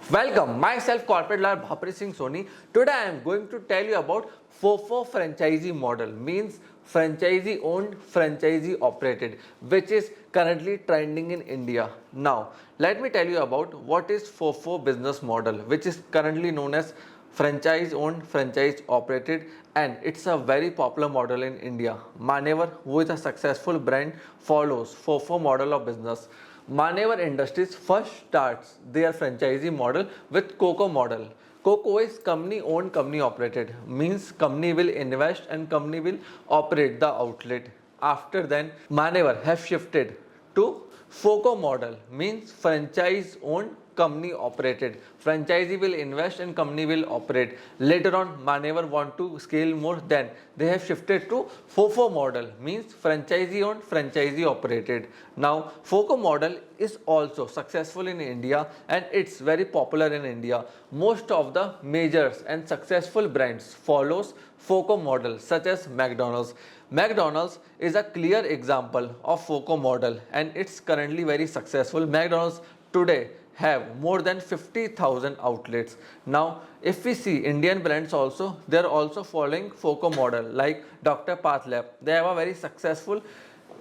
Welcome, myself Corporate Lawyer Bhapri Singh Soni. Today I am going to tell you about FOFO franchisee model, means franchisee owned, franchisee operated, which is currently trending in India. Now, let me tell you about what is FOFO business model, which is currently known as franchise owned, franchise operated, and it's a very popular model in India. Manevar, who is a successful brand, follows FOFO model of business. Manevar Industries first starts their franchisee model with COCO model. COCO is company owned, company operated, means company will invest and company will operate the outlet. After then, Manevar have shifted to FOCO model, means franchise owned, company operated. Franchisee will invest and company will operate. Later on, Manevar want to scale more, then they have shifted to FOFO model, means franchisee owned, franchisee operated. Now, FOCO model is also successful in India and it's very popular in India. Most of the majors and successful brands follows FOCO model, such as McDonald's. McDonald's is a clear example of FOCO model and it's currently very successful. McDonald's today have more than 50,000 outlets. Now, if we see Indian brands also, they are also following FOCO model like Dr. Pathlab. They have a very successful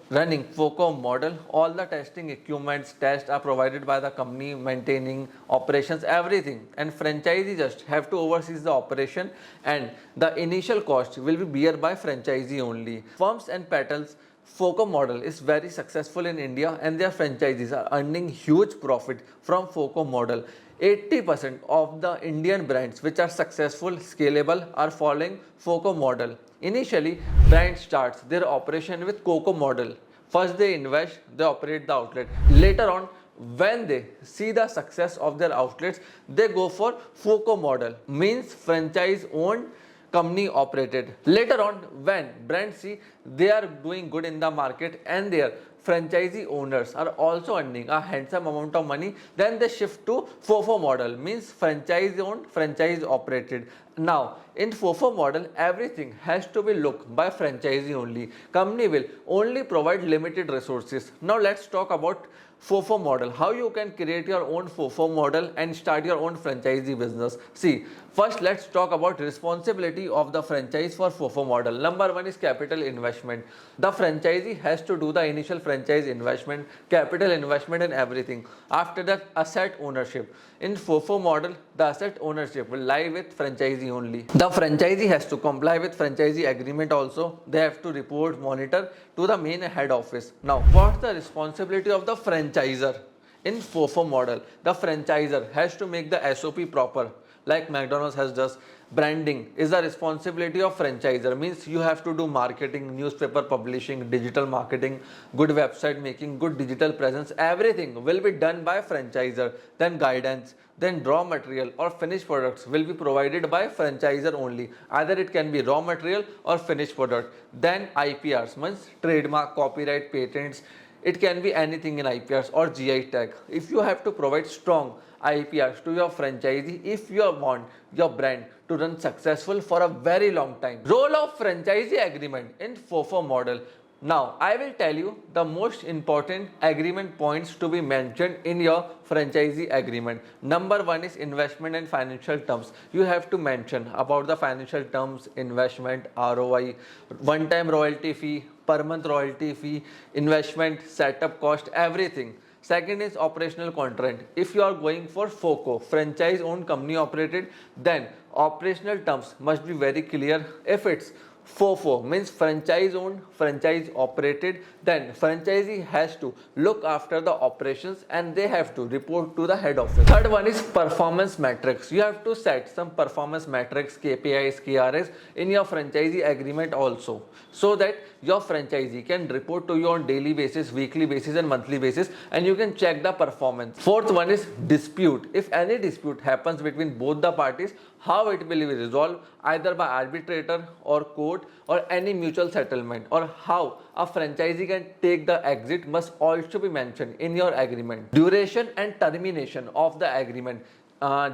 running FOCO model. All the testing equipments, tests are provided by the company, maintaining operations, everything. And franchisee just have to oversee the operation and the initial cost will be bear by franchisee only. Firms and petals FOCO model is very successful in India and their franchisees are earning huge profit from FOCO model. 80% of the Indian brands which are successful, scalable are following FOCO model. Initially, brand starts their operation with COCO model. First they invest, they operate the outlet. Later on, when they see the success of their outlets, they go for FOCO model, means franchise owned, company operated. Later on, when brands see they are doing good in the market and their franchisee owners are also earning a handsome amount of money, then they shift to FOFO model, means franchise owned, franchise operated. Now, in FOFO model, everything has to be looked by franchisee only. Company will only provide limited resources. Now, let's talk about FOFO model. How you can create your own FOFO model and start your own franchisee business. See, first let's talk about responsibility of the franchise for FOFO model. Number one is capital investment. The franchisee has to do the initial franchise investment, capital investment and everything. After that, asset ownership. In FOFO model, the asset ownership will lie with franchisee only. The franchisee has to comply with franchisee agreement also. They have to report, monitor to the main head office. Now, what's the responsibility of the franchisor? In FOFO model, the franchisor has to make the SOP proper, like McDonald's has just. Branding is the responsibility of franchisor, means you have to do marketing, newspaper publishing, digital marketing, good website making, good digital presence, everything will be done by franchisor. Then guidance, then raw material or finished products will be provided by franchisor only. Either it can be raw material or finished product. Then IPRs, means trademark, copyright, patents, it can be anything in IPRs or GI tag. If you have to provide strong IPRs to your franchisee, if you want your brand to run successful for a very long time. Role of franchisee agreement in FOFO model. Now, I will tell you the most important agreement points to be mentioned in your franchisee agreement. Number one is investment and financial terms. You have to mention about the financial terms, investment, ROI, one-time royalty fee, per month royalty fee, investment, setup cost, everything. Second is operational contract. If you are going for FOCO, franchise owned, company operated, then operational terms must be very clear. If it's FOFO, means franchise owned, franchise operated, then franchisee has to look after the operations and they have to report to the head office. Third one is performance metrics. You have to set some performance metrics, KPIs, KRS in your franchisee agreement also, so that your franchisee can report to you on daily basis, weekly basis and monthly basis, and you can check the performance. Fourth one is dispute. If any dispute happens between both the parties, how it will be resolved, either by arbitrator or court or any mutual settlement, or how a franchisee can take the exit must also be mentioned in your agreement. Duration and termination of the agreement.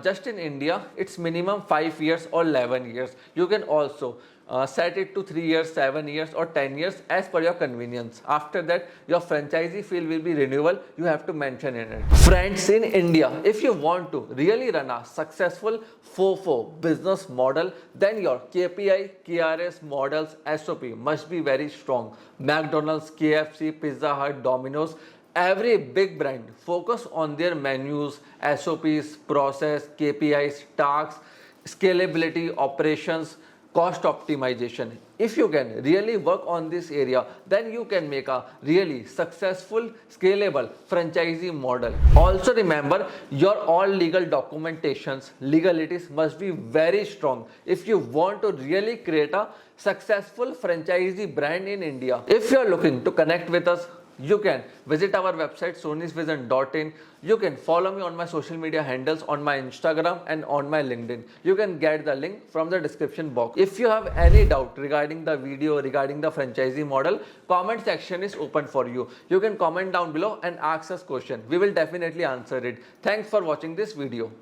just in India, it's minimum 5 years or 11 years. You can also set it to 3 years, 7 years, or 10 years as per your convenience. After that, your franchisee fee will be renewal. You have to mention in it. Friends, in India, if you want to really run a successful FOFO business model, then your KPI, KRS models, SOP must be very strong. McDonald's, KFC, Pizza Hut, Domino's, every big brand focus on their menus, SOPs, process, KPIs, tasks, scalability, operations, cost optimization. If you can really work on this area, then you can make a really successful, scalable franchisee model. Also remember, your all legal documentations, legalities must be very strong if you want to really create a successful franchisee brand in India. If you are looking to connect with us, you can visit our website sonysvision.in. You can follow me on my social media handles on my Instagram and on my LinkedIn. You can get the link from the description box. If you have any doubt regarding the video, regarding the franchisee model, comment section is open for you. You can comment down below and ask us question. We will definitely answer it. Thanks for watching this video.